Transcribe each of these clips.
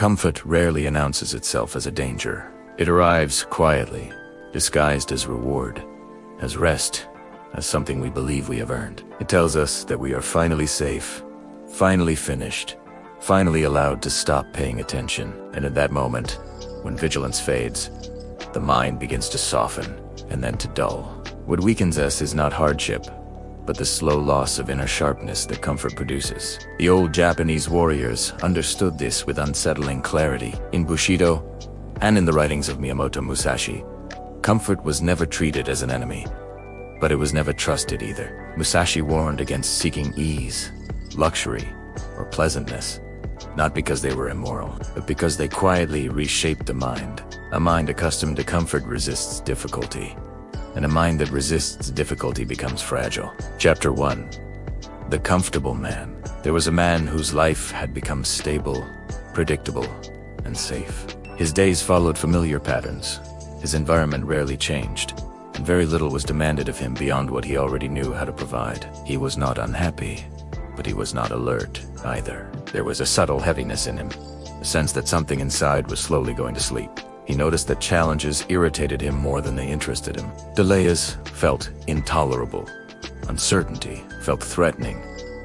Comfort rarely announces itself as a danger. It arrives quietly, disguised as reward, as rest, as something we believe we have earned. It tells us that we are finally safe, finally finished, finally allowed to stop paying attention. And at that moment, when vigilance fades, the mind begins to soften and then to dull. What weakens us is not hardship, but the slow loss of inner sharpness that comfort produces. The old Japanese warriors understood this with unsettling clarity. In Bushido, and in the writings of Miyamoto Musashi, comfort was never treated as an enemy, but it was never trusted either. Musashi warned against seeking ease, luxury, or pleasantness, not because they were immoral, but because they quietly reshaped the mind. A mind accustomed to comfort resists difficulty, and a mind that resists difficulty becomes fragile. Chapter 1. The Comfortable Man. There was a man whose life had become stable, predictable, and safe. His days followed familiar patterns. His environment rarely changed, and very little was demanded of him beyond what he already knew how to provide. He was not unhappy, but he was not alert either. There was a subtle heaviness in him, a sense that something inside was slowly going to sleep. He noticed that challenges irritated him more than they interested him. Delays felt intolerable. Uncertainty felt threatening,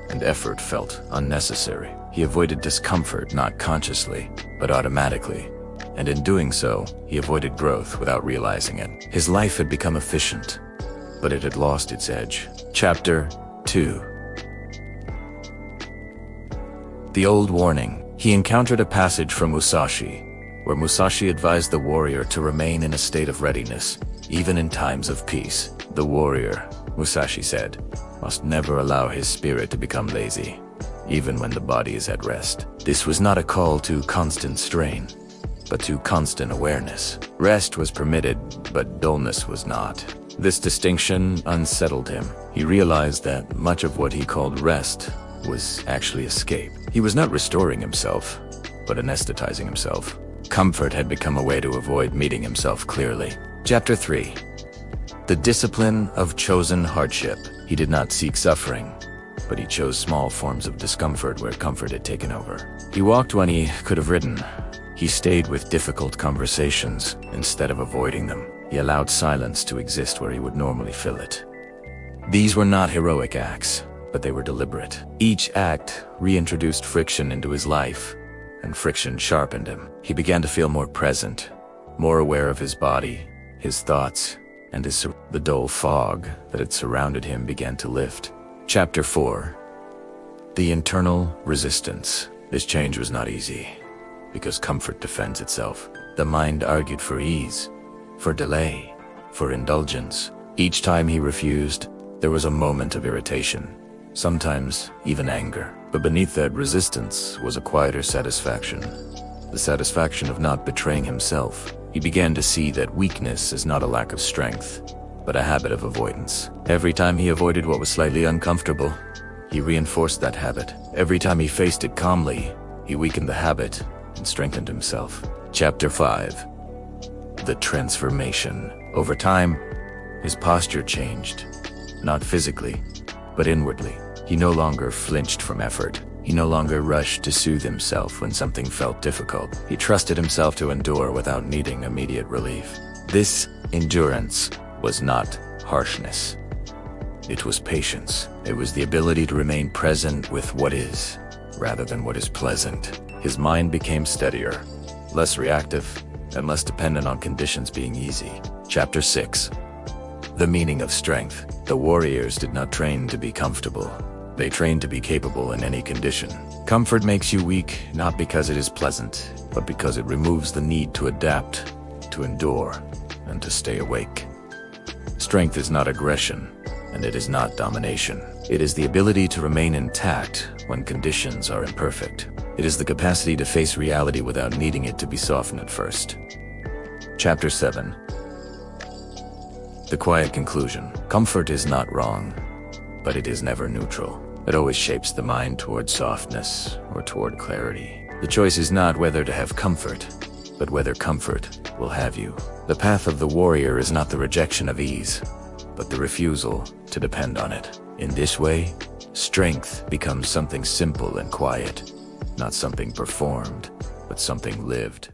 and effort felt unnecessary. He avoided discomfort not consciously, but automatically, and in doing so, he avoided growth without realizing it. His life had become efficient, but it had lost its edge. Chapter 2. The Old Warning. He encountered a passage from Musashi, where Musashi advised the warrior to remain in a state of readiness, even in times of peace. The warrior, Musashi said, must never allow his spirit to become lazy, even when the body is at rest. This was not a call to constant strain, but to constant awareness. Rest was permitted, but dullness was not. This distinction unsettled him. He realized that much of what he called rest was actually escape. He was not restoring himself, but anesthetizing himself. Comfort had become a way to avoid meeting himself clearly. Chapter 3. The Discipline of Chosen Hardship. He did not seek suffering, but he chose small forms of discomfort where comfort had taken over. He walked when he could have ridden. He stayed with difficult conversations instead of avoiding them. He allowed silence to exist where he would normally fill it. These were not heroic acts, but they were deliberate. Each act reintroduced friction into his life, and friction sharpened him. He began to feel more present, more aware of his body, his thoughts, and the dull fog that had surrounded him began to lift. Chapter 4. The Internal Resistance. This change was not easy, because comfort defends itself. The mind argued for ease, for delay, for indulgence. Each time he refused, there was a moment of irritation, sometimes even anger. But beneath that resistance was a quieter satisfaction, the satisfaction of not betraying himself. He began to see that weakness is not a lack of strength, but a habit of avoidance. Every time he avoided what was slightly uncomfortable, he reinforced that habit. Every time he faced it calmly, he weakened the habit and strengthened himself. Chapter 5. The Transformation. Over time, his posture changed, not physically, but inwardly. He no longer flinched from effort. He no longer rushed to soothe himself when something felt difficult. He trusted himself to endure without needing immediate relief. This endurance was not harshness. It was patience. It was the ability to remain present with what is, rather than what is pleasant. His mind became steadier, less reactive, and less dependent on conditions being easy. Chapter 6. The Meaning of Strength. The warriors did not train to be comfortable. They trained to be capable in any condition. Comfort makes you weak, not because it is pleasant, but because it removes the need to adapt, to endure, and to stay awake. Strength is not aggression, and it is not domination. It is the ability to remain intact when conditions are imperfect. It is the capacity to face reality without needing it to be softened at first. Chapter 7. The Quiet Conclusion. Comfort is not wrong, but it is never neutral. It always shapes the mind toward softness or toward clarity. The choice is not whether to have comfort, but whether comfort will have you. The path of the warrior is not the rejection of ease, but the refusal to depend on it. In this way, strength becomes something simple and quiet, not something performed, but but something lived.